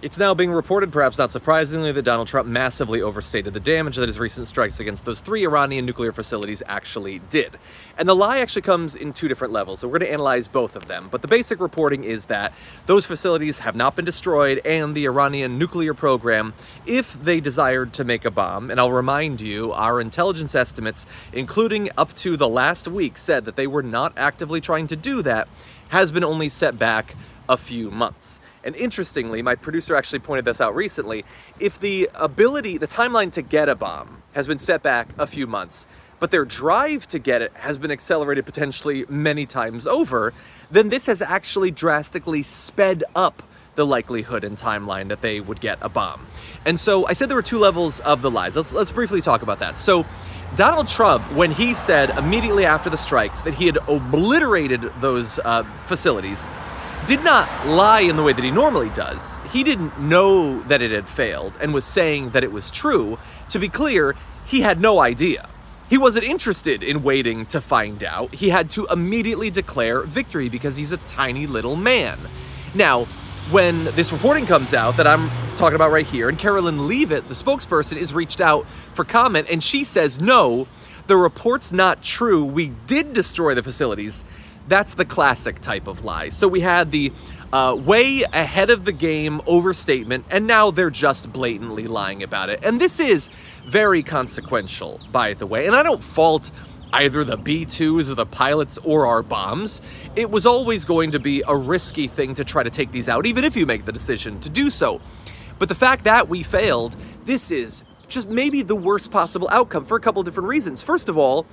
It's now being reported, perhaps not surprisingly, that Donald Trump massively overstated the damage that his recent strikes against those 3 Iranian nuclear facilities actually did. And the lie actually comes in 2 different levels, so we're going to analyze both of them. But the basic reporting is that those facilities have not been destroyed, and the Iranian nuclear program, if they desired to make a bomb, and I'll remind you, our intelligence estimates, including up to the last week, said that they were not actively trying to do that, has been only set back a few months. And interestingly, my producer actually pointed this out recently, if the timeline to get a bomb has been set back a few months, but their drive to get it has been accelerated potentially many times over, then this has actually drastically sped up the likelihood and timeline that they would get a bomb. And so I said there were 2 levels of the lies. Let's briefly talk about that. So Donald Trump, when he said immediately after the strikes that he had obliterated those facilities, did not lie in the way that he normally does. He didn't know that it had failed and was saying that it was true. To be clear, he had no idea. He wasn't interested in waiting to find out. He had to immediately declare victory because he's a tiny little man. Now, when this reporting comes out that I'm talking about right here, and Carolyn Leavitt, the spokesperson, is reached out for comment, and she says, no, the report's not true. We did destroy the facilities. That's the classic type of lie. So we had the way ahead of the game overstatement, and now they're just blatantly lying about it. And this is very consequential, by the way. And I don't fault either the B-2s or the pilots or our bombs. It was always going to be a risky thing to try to take these out, even if you make the decision to do so. But the fact that we failed, this is just maybe the worst possible outcome for a couple different reasons. First of all,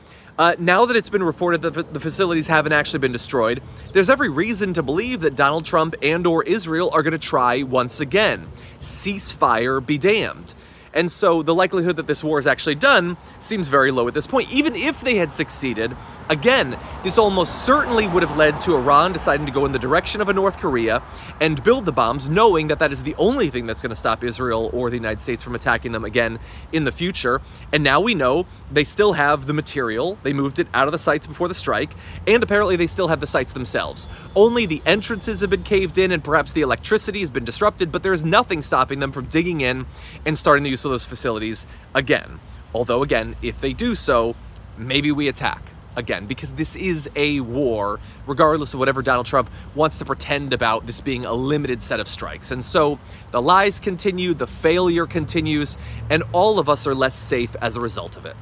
now that it's been reported that the facilities haven't actually been destroyed, there's every reason to believe that Donald Trump and/or Israel are going to try once again. Ceasefire be damned. And so the likelihood that this war is actually done seems very low at this point. Even if they had succeeded, again, this almost certainly would have led to Iran deciding to go in the direction of a North Korea and build the bombs, knowing that that is the only thing that's going to stop Israel or the United States from attacking them again in the future. And now we know they still have the material. They moved it out of the sites before the strike, and apparently they still have the sites themselves. Only the entrances have been caved in, and perhaps the electricity has been disrupted, but there's nothing stopping them from digging in and starting the use of those facilities again. Although, again, if they do so, maybe we attack again, because this is a war, regardless of whatever Donald Trump wants to pretend about this being a limited set of strikes. And so the lies continue, the failure continues, and all of us are less safe as a result of it.